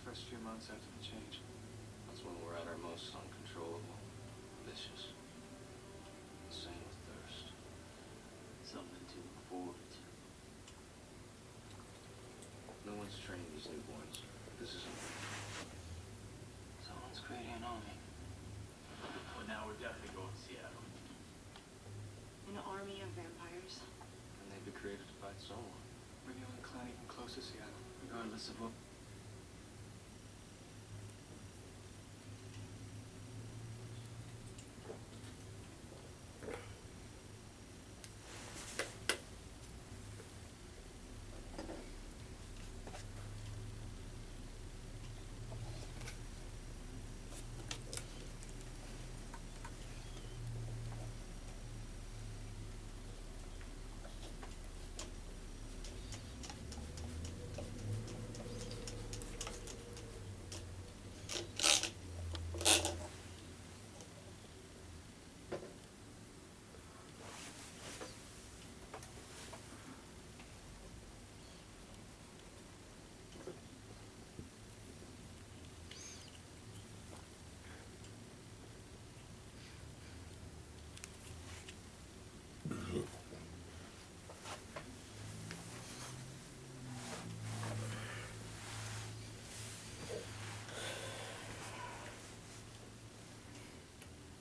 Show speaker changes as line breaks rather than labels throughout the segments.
first few months after the change.
That's when we're at our most uncontrollable, vicious. Same with thirst.
Something to look forward to.
No one's trained these newborns. This isn't.
Someone's creating an army. Well, now we're definitely going to Seattle.
An army of vampires.
And they've been created to fight someone.
We're the only clan even close to Seattle.
Regardless of what.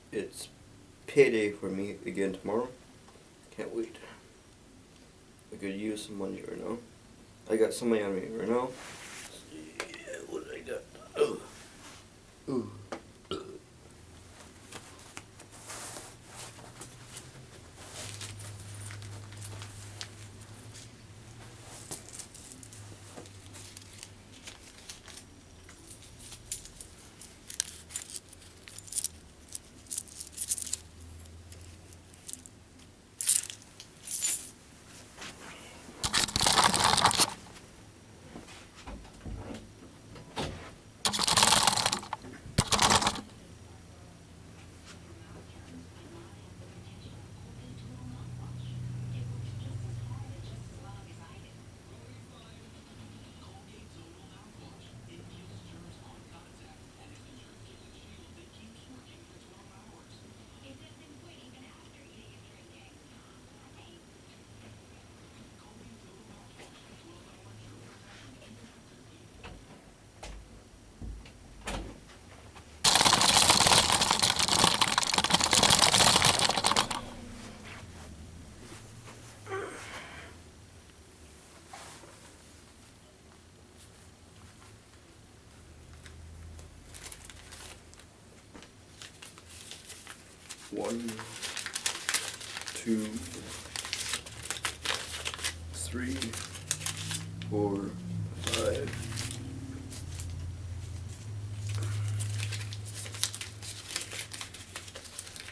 It's payday for me again tomorrow. Can't wait. I could use some money right now. I got some money on me right now. Yeah, what did I got? Oh. Ooh. One, two, three, four, five,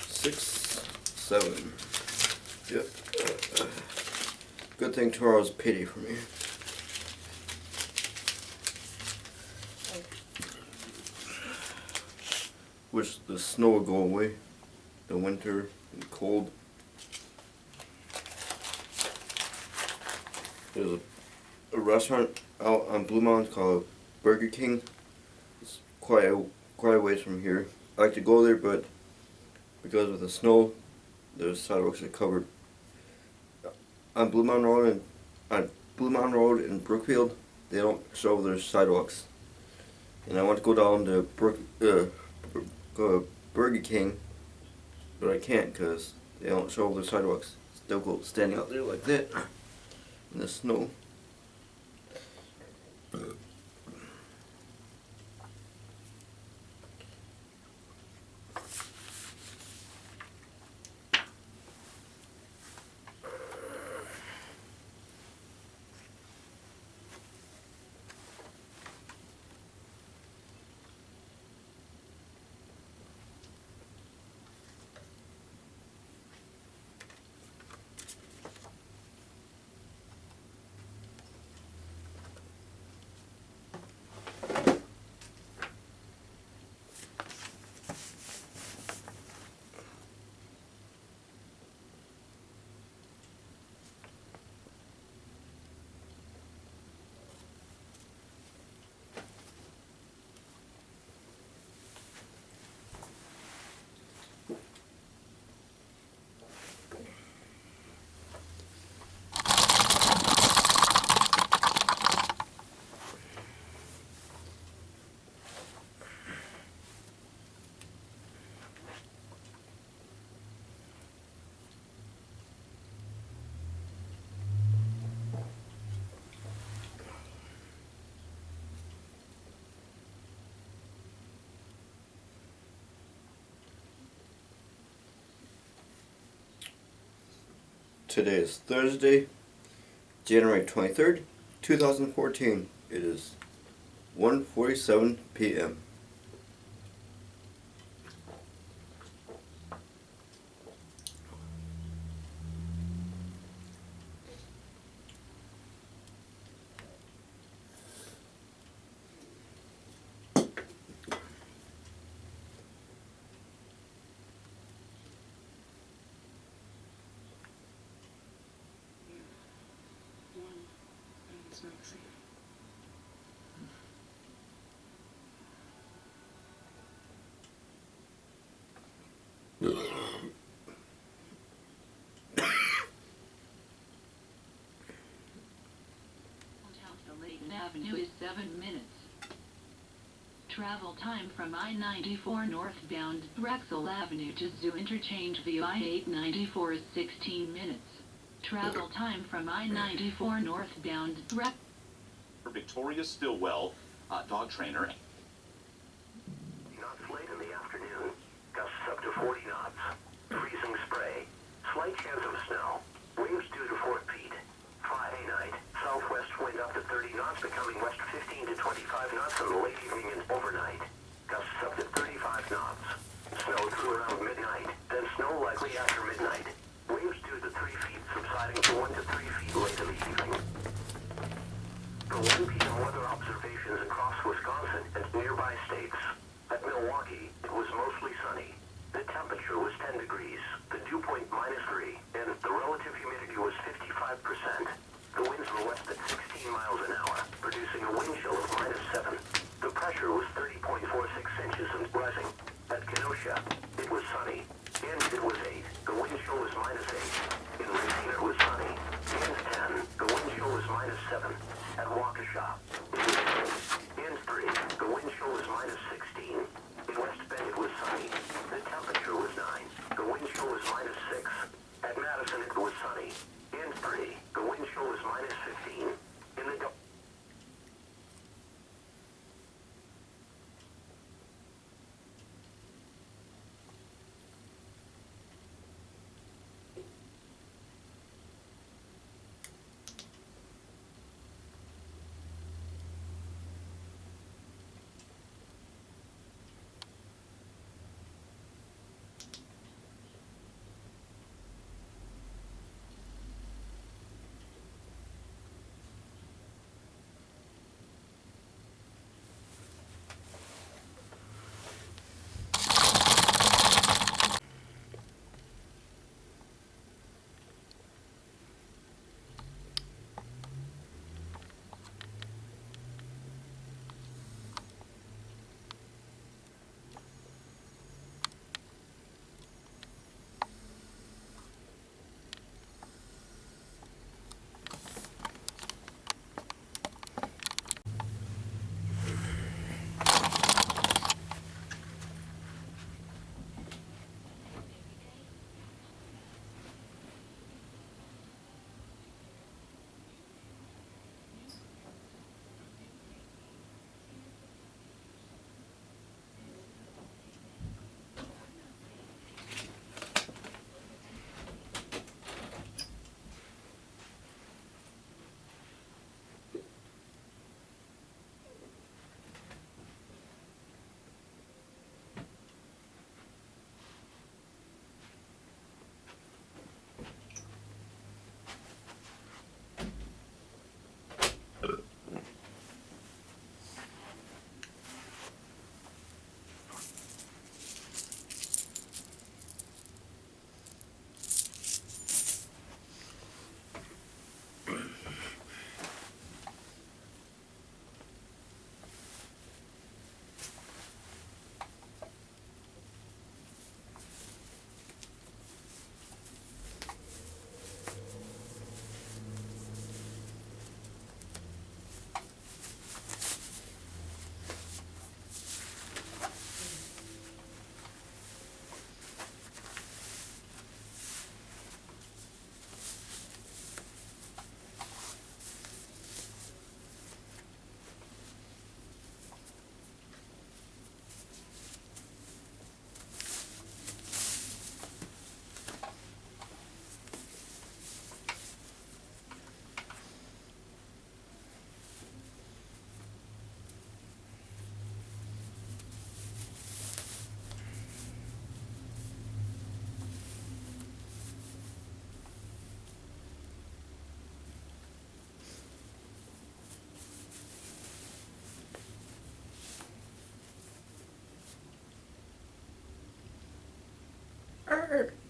six, seven. Yep. Good thing tomorrow's payday for me. Wish the snow would go away. The winter and cold. There's a restaurant out on Blue Mountain called Burger King. It's quite a ways from here. I like to go there, but because of the snow, the sidewalks are covered. On Blue Mountain Road in Brookfield, they don't show their sidewalks. And I want to go down to Burger King. But I can't because they don't show the sidewalks. Still go standing out there like that in the snow. Today is Thursday, January 23rd, 2014. It is 1:47 p.m.
It's Maxie.
Down to Layton Avenue is 7 minutes. Travel time from I-94 northbound Drexel Avenue to Zoo Interchange via I-894 is 16 minutes. Travel time from I-94 northbound Drexel.
Victoria Stillwell, dog trainer.
Knots late in the afternoon. Gusts up to 40 knots. Freezing spray. Slight chance of snow. Waves 2 to 4 feet. Friday night. Southwest wind up to 30 knots, becoming west 15 to 25 knots in the late evening and overnight. Gusts up to 35 knots. Snow through around midnight. Then snow likely after midnight. Waves 2 to 3 feet, subsiding to 1 to 3 feet late in the evening. For 1 p.m. weather observations across Wisconsin and nearby states. At Milwaukee, it was mostly sunny. The temperature was 10 degrees, the dew point -3, and the relative humidity was 55%. The winds were west at 16 miles an hour, producing a wind chill of -7. The pressure was 30.46 inches and rising. At Kenosha, it was sunny, and it was 8. The wind chill was -8. In Racine, it was sunny, and 10. The wind chill was -7. At Waukesha, it was 10. And 3. The wind chill was -16. In West Bend, it was sunny. The temperature was 9. The wind chill was -6. At Madison, it was sunny. And 3. The wind chill was -15. In the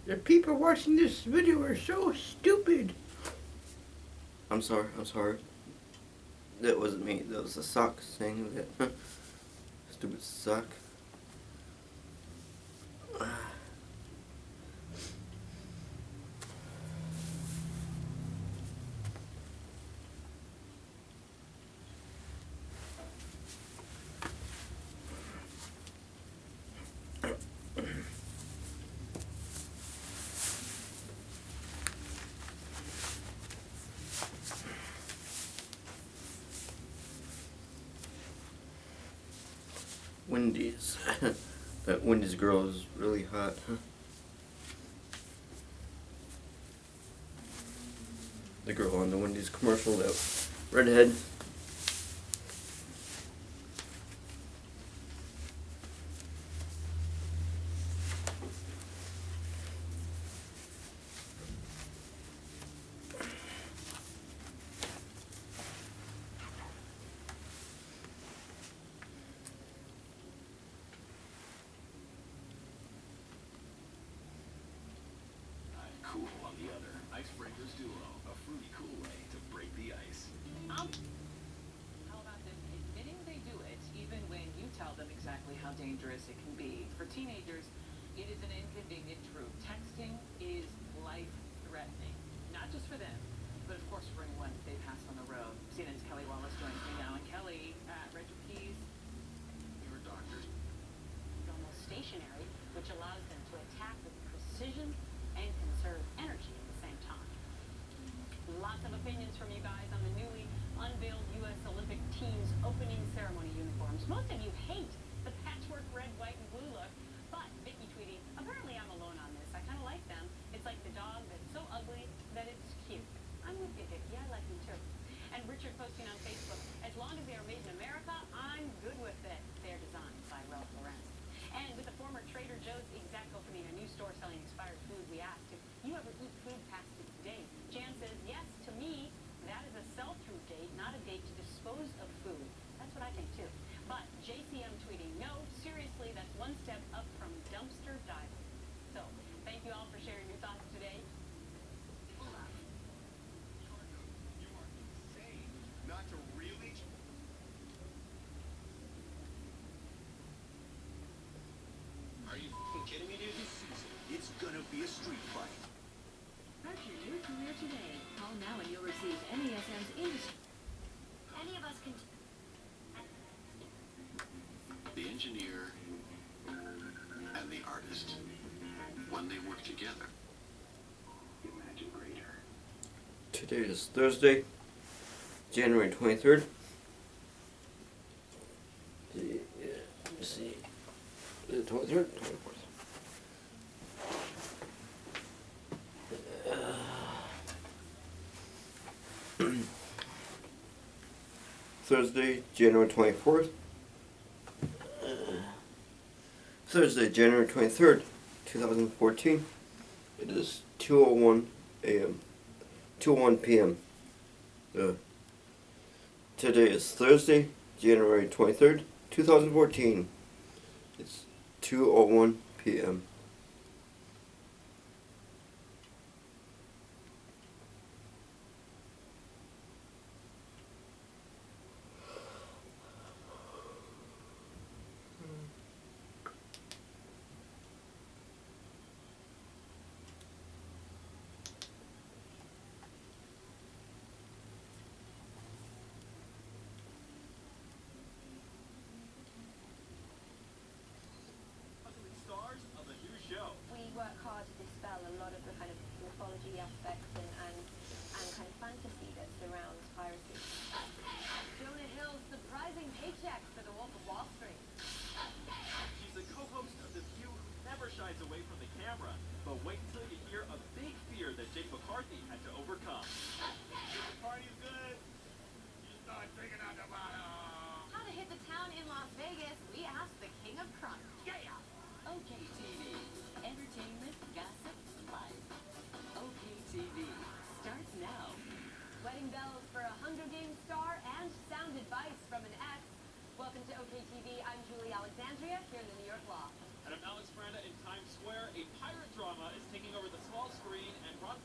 The people watching this video are so stupid. I'm sorry. That wasn't me. That was the sock saying that. Stupid sock. Wendy's. That Wendy's girl is really hot. The girl on the Wendy's commercial, that redhead.
Cool on the other. Icebreakers Duo, a fruity cool way to break the ice.
How about them admitting they do it, even when you tell them exactly how dangerous it can be? For teenagers, it is an inconvenient truth. Texting is life-threatening. Not just for them, but of course for anyone they pass on the road. CNN's Kelly Wallace joins me now. And Kelly, Reggie Keys,
Your doctors.
almost stationary, which allows them to attack with precision and conserve energy at the same time. Lots of opinions from you guys on the newly unveiled U.S. Olympic team's opening ceremony uniforms. Most of you hate the patchwork red, white, and blue look, but Vicky tweeting, apparently I'm alone on this. I kind of like them. It's like the dog that's so ugly that it's cute. I'm with you, Vicky. I like them too. And Richard posting on Facebook, as long as they are made in America, I'm good with it. They're designed by Ralph Lauren. And with the former Trader Joe's exec opening a new store selling expired food, we asked if you ever eat food past its date. Jan says, yes, to me, that is a sell-through date, not a date to dispose of food. That's what I think too. But JCM tweeting, no, seriously, that's one step up from dumpster diving. So, thank you all for sharing your thoughts today.
You are insane not to really. Are you kidding me, dude? This season, it's gonna be a street fight.
Start your new career today. Call now and you'll receive NESM's industry.
Any of us can...
The engineer and the artist, when they work together, imagine greater.
Today is Thursday, January 23rd. Let's see. Is it 23rd? 24th. Thursday, January 24th. Thursday, January 23rd, 2014. It is 2:01 a.m. 2:01 p.m. Today is Thursday, January 23rd, 2014. It's 2:01 p.m.
Stars of the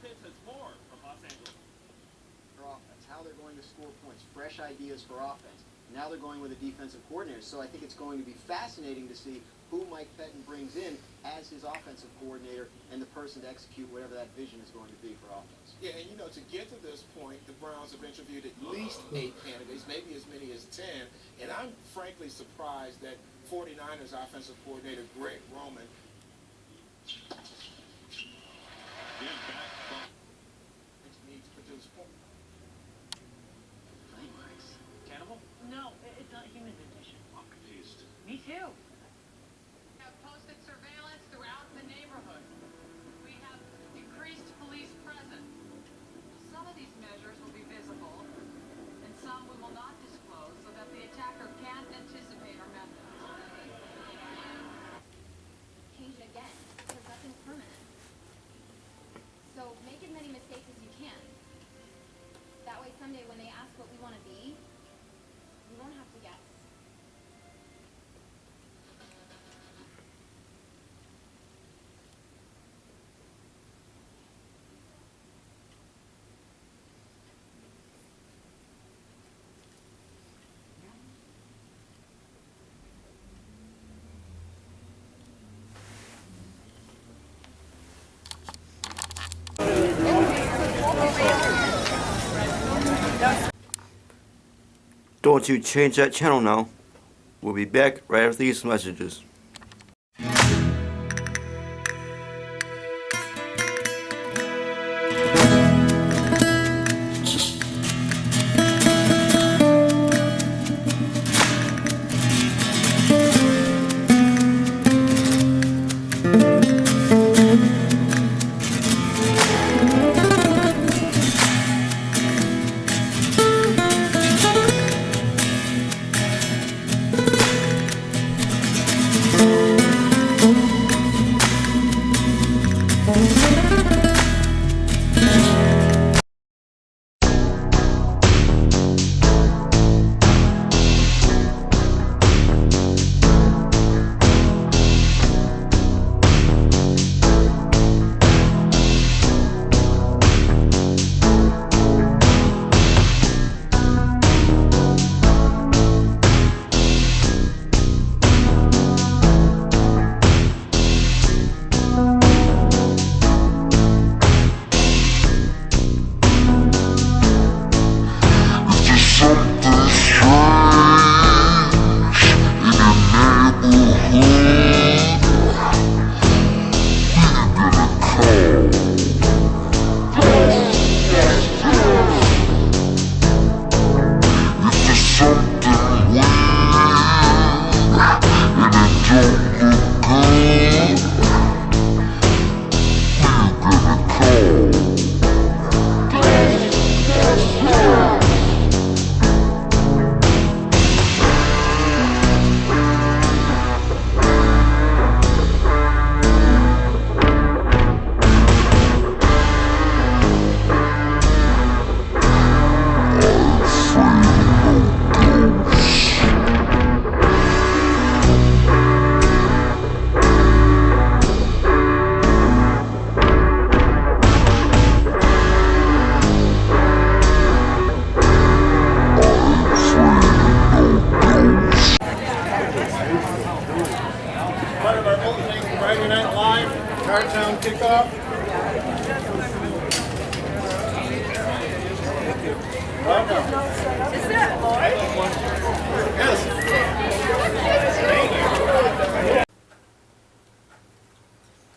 Pitts has more from Los Angeles.
For offense, how they're going to score points, fresh ideas for offense. Now they're going with a defensive coordinator, so I think it's going to be fascinating to see who Mike Pettin brings in as his offensive coordinator and the person to execute whatever that vision is going to be for offense.
Yeah, and to get to this point, the Browns have interviewed at least 8 candidates, maybe as many as 10, and I'm frankly surprised that 49ers offensive coordinator Greg Roman needs to produce points.
Cannibal?
No, it's not human edition.
I'm confused.
Me too.
Have posted surveillance throughout the neighborhood. We have increased police presence. Some of these measures will be visible, and some we will not disclose so that the attacker can't anticipate our methods.
Change it again, because nothing's permanent. So make as many mistakes as you can. That way someday when they ask what we want to be, we won't have to guess.
Don't you change that channel now. We'll be back right after these messages.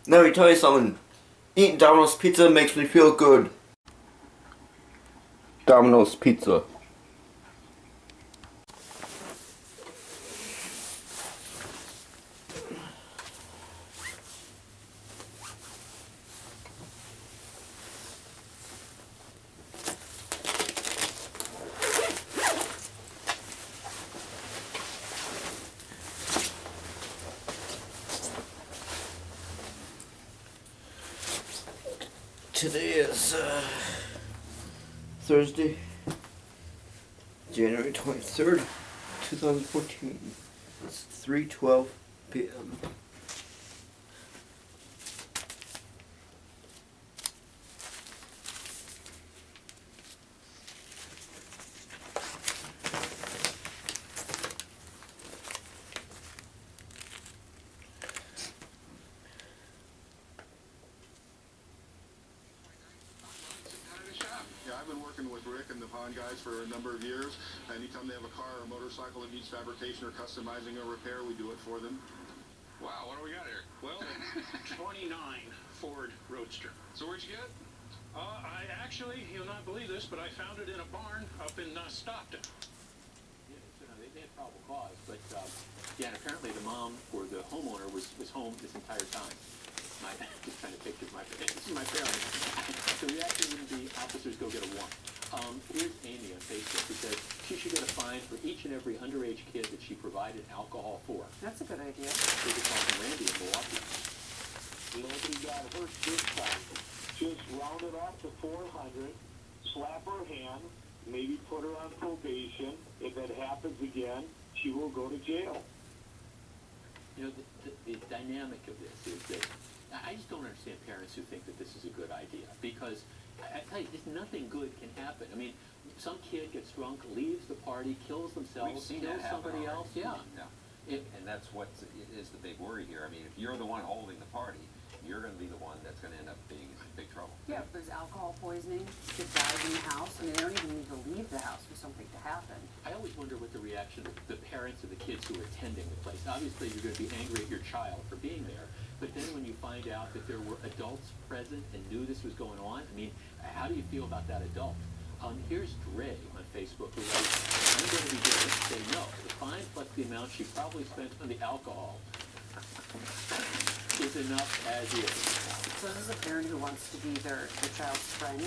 Let me tell you something. Eating Domino's pizza makes me feel good. Domino's pizza. Today is Thursday, January 23rd, 2014. It's 3:12 p.m.
Bond guys for a number of years. Anytime they have a car or a motorcycle that needs fabrication or customizing or repair, we do it for them.
Wow, what do we got here?
Well, 29 Ford Roadster.
So where'd you get it?
I actually, you'll not believe this, but I found it in a barn up in Stockton.
Yeah, so, no, they had probable cause, but yeah, and apparently the mom or the homeowner was home this entire time. Just trying to picture this is my parents. The reaction wouldn't be officers go get a warrant. Here's Amy on Facebook who says she should get a fine for each and every underage kid that she provided alcohol for.
That's a good idea.
Here's a call from Randy in Milwaukee.
Nobody got hurt this time. Just round it off to 400, slap her hand, maybe put her on probation. If that happens again, she will go to jail.
You know, the dynamic of this is that I just don't understand parents who think that this is a good idea, because I tell you, just nothing good can happen. I mean, some kid gets drunk, leaves the party, kills themselves, kills somebody else. Yeah.
And that's what is the big worry here. I mean, if you're the one holding the party, you're going to be the one that's going to end up being in big trouble.
Yeah, if there's alcohol poisoning, kid dies in the house. I mean, they don't even need to leave the house for something to happen.
I always wonder what the reaction of the parents of the kids who are attending the place. Obviously, you're going to be angry at your child for being there, but then when you find out that there were adults present and knew this was going on, I mean, how do you feel about that adult? Here's Dre on Facebook who writes, I'm going to be different and say no. The fine plus the amount she probably spent on the alcohol is enough as is.
So this is a parent who wants to be their child's friend.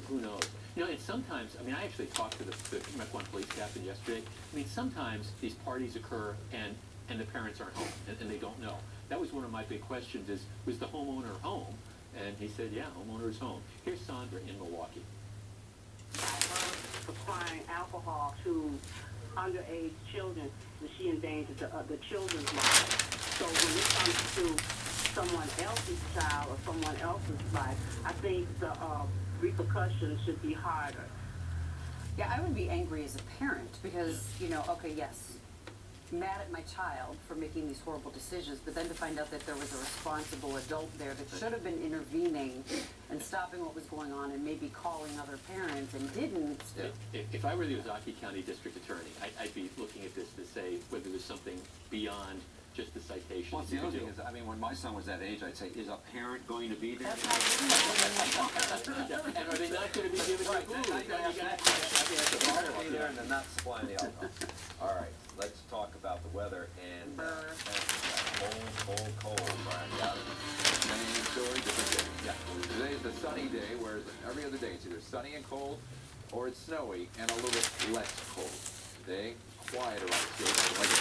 Who knows? You know, and sometimes, I mean, I actually talked to the MEC 1 police captain yesterday. I mean, sometimes these parties occur and the parents aren't home and they don't know. That was one of my big questions is, was the homeowner home? And he said, yeah, homeowner is home. Here's Sandra in Milwaukee.
Supplying alcohol to underage children, that she endangers the children's lives. So when it comes to someone else's child or someone else's life, I think the repercussions should be harder.
Yeah, I would be angry as a parent because, you know, okay, yes, mad at my child for making these horrible decisions, but then to find out that there was a responsible adult there that should have been intervening and stopping what was going on and maybe calling other parents and didn't.
If I were the Ozaukee County District Attorney, I'd be looking at this to say whether there's something beyond just the citation.
Well, the other thing is, I mean, when my son was that age, I'd say, is a parent going to be there?
And are they not going to be giving you food?
Be there and they're not supplying the alcohol. All right, let's talk about the weather and cold, Brian.
Same story, different day. Yeah, today's a sunny day, whereas every other day it's either sunny and cold, or it's snowy and a little bit less cold. Today, quieter on the state, like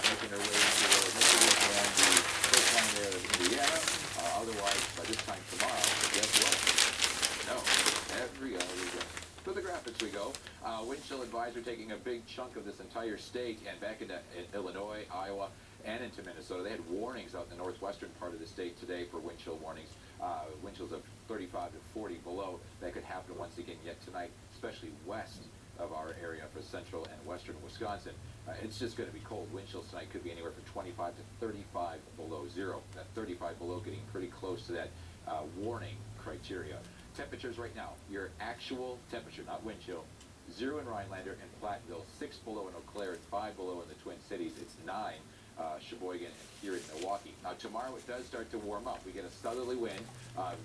making their way into Michigan and the coastline there of Indiana. Otherwise, by this time tomorrow, guess what? No, every other day. To the graphics we go. Wind chill advisory taking a big chunk of this entire state and back into Illinois, Iowa, and into Minnesota. They had warnings out in the northwestern part of the state today for wind chill warnings. Wind chills of 35 to 40 below. That could happen once again yet tonight, especially west of our area for central and western Wisconsin. It's just going to be cold. Wind chills tonight could be anywhere from 25 to 35 below zero. That 35 below getting pretty close to that warning criteria. Temperatures right now, your actual temperature, not wind chill, 0 in Rhinelander and Platteville, 6 below in Eau Claire, and 5 below in the Twin Cities. It's 9 Sheboygan and here in Milwaukee. Now tomorrow it does start to warm up. We get a southerly wind,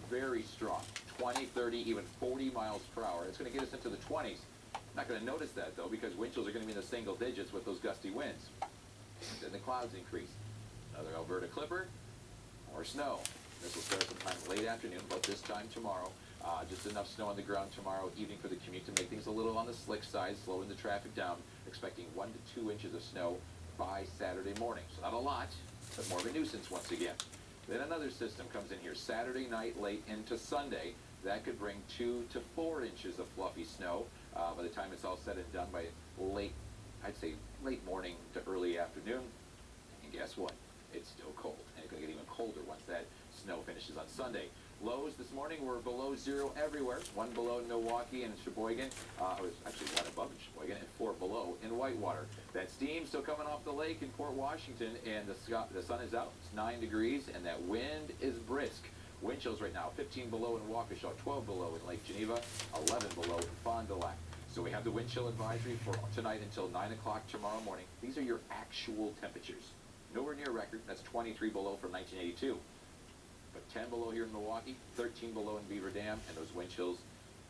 very strong, 20, 30, even 40 miles per hour. It's going to get us into the 20s. Not going to notice that though, because wind chills are going to be in the single digits with those gusty winds. Then the clouds increase. Another Alberta clipper, more snow. This will start sometime late afternoon, about this time tomorrow. Just enough snow on the ground tomorrow evening for the commute to make things a little on the slick side, slowing the traffic down. Expecting 1 to 2 inches of snow by Saturday morning. So not a lot, but more of a nuisance once again. Then another system comes in here Saturday night late into Sunday. That could bring 2 to 4 inches of fluffy snow by the time it's all said and done by late, I'd say late morning to early afternoon. And guess what? It's still cold. And it's going to get even colder once that snow finishes on Sunday. Lows this morning were below 0 everywhere. 1 below in Milwaukee and Sheboygan. It was actually 1 above in Sheboygan and 4 below in Whitewater. That steam still coming off the lake in Port Washington, and the sun is out. It's 9 degrees, and that wind is brisk. Wind chills right now, 15 below in Waukesha, 12 below in Lake Geneva, 11 below in Fond du Lac. So we have the wind chill advisory for tonight until 9 o'clock tomorrow morning. These are your actual temperatures. Nowhere near record. That's 23 below from 1982. But 10 below here in Milwaukee, 13 below in Beaver Dam, and those wind chills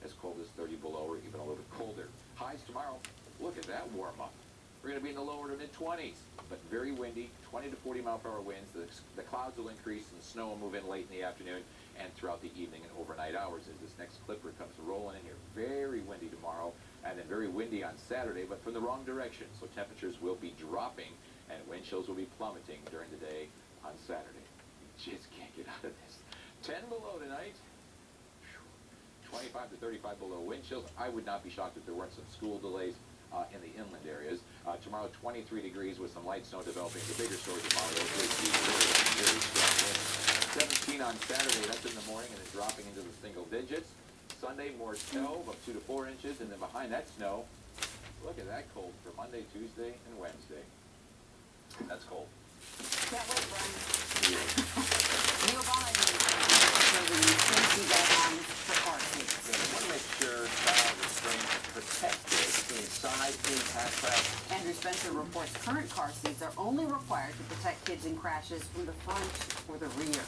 as cold as 30 below or even a little bit colder. Highs tomorrow, look at that warm up. We're going to be in the lower to mid-20s, but very windy, 20 to 40 mile per hour winds. The clouds will increase and the snow will move in late in the afternoon and throughout the evening and overnight hours as this next clipper comes rolling in here. Very windy tomorrow and then very windy on Saturday, but from the wrong direction. So temperatures will be dropping and wind chills will be plummeting during the day on Saturday. You just can't get out of this. 10 below tonight. 25 to 35 below wind chills. I would not be shocked if there weren't some school delays in the inland areas. Tomorrow, 23 degrees with some light snow developing. The bigger story tomorrow, very strong winds. 17 on Saturday, that's in the morning, and then dropping into the single digits. Sunday, more snow, about 2 to 4 inches, and then behind that snow, look at that cold for Monday, Tuesday, and Wednesday. That's cold.
Can't wait, Brian. The Obama administration safety guidelines for car seats.
We want to make sure child restraint protected inside impact crash.
Andrew Spencer reports current car seats are only required to protect kids in crashes from the front or the rear.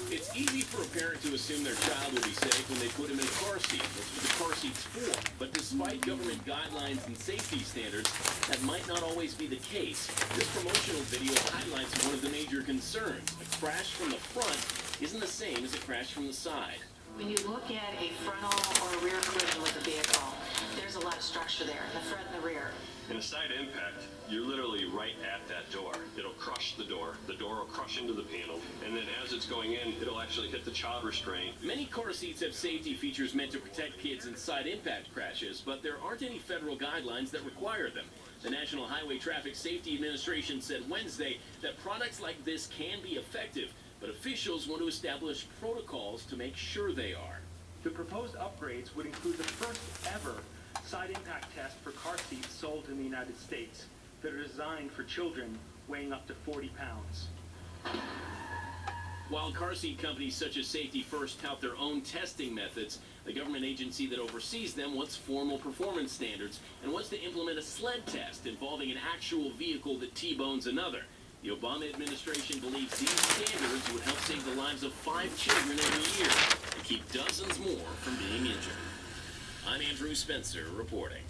It's easy for a parent to assume their child will be safe when they put him in a car seat. That's what the car seat's for. But despite government guidelines and safety standards, that might not always be the case. This promotional video highlights one of the major concerns. A crash from the front isn't the same as a crash from the side.
When you look at a frontal or a rear collision with a vehicle, there's a lot of structure there, the front and the rear.
In a side impact, you're literally right at that door. It'll crush the door will crush into the panel, and then as it's going in, it'll actually hit the child restraint.
Many car seats have safety features meant to protect kids in side impact crashes, but there aren't any federal guidelines that require them. The National Highway Traffic Safety Administration said Wednesday that products like this can be effective, but officials want to establish protocols to make sure they are.
The proposed upgrades would include the first ever side impact test for car seats sold in the United States that are designed for children weighing up to 40 pounds.
While car seat companies such as Safety First tout their own testing methods, the government agency that oversees them wants formal performance standards and wants to implement a sled test involving an actual vehicle that T-bones another. The Obama administration believes these standards would help save the lives of 5 children every year and keep dozens more from being injured. I'm Andrew Spencer reporting.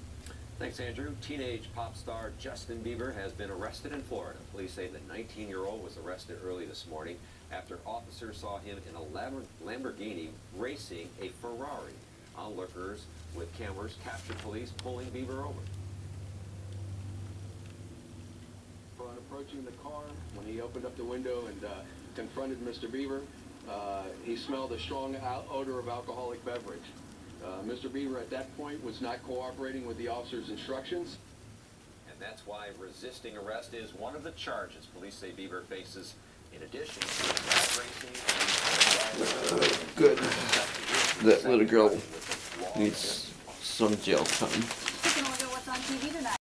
Thanks, Andrew. Teenage pop star Justin Bieber has been arrested in Florida. Police say the 19-year-old was arrested early this morning after officers saw him in a Lamborghini racing a Ferrari. Onlookers with cameras captured police pulling Bieber over.
On approaching the car, when he opened up the window and confronted Mr. Bieber, he smelled a strong odor of alcoholic beverage. Mr. Bieber at that point was not cooperating with the officer's instructions.
And that's why resisting arrest is one of the charges police say Bieber faces in addition to drag racing.
Good. That little girl needs some jail time.
Taking a look at what's on TV tonight.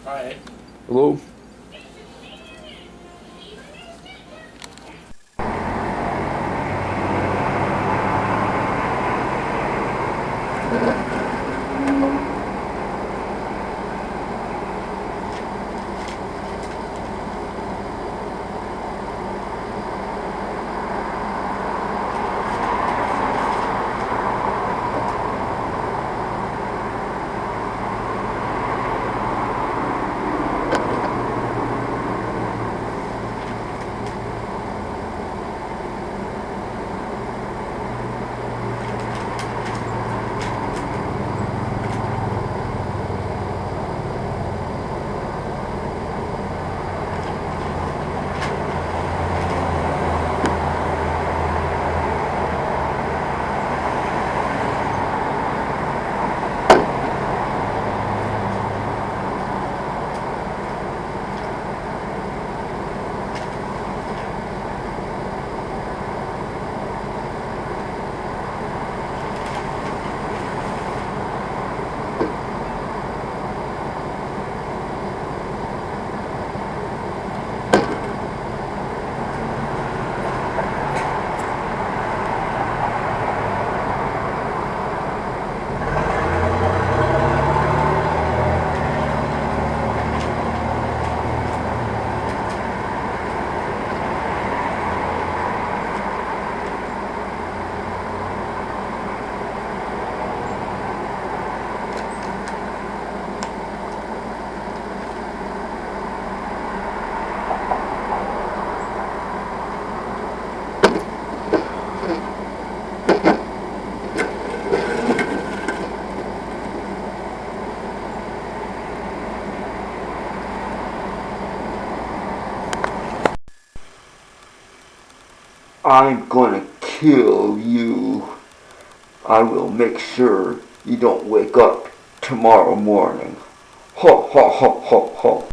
Alright.
Hello? I'm gonna kill you. I will make sure you don't wake up tomorrow morning. Ho ho ho ho ho.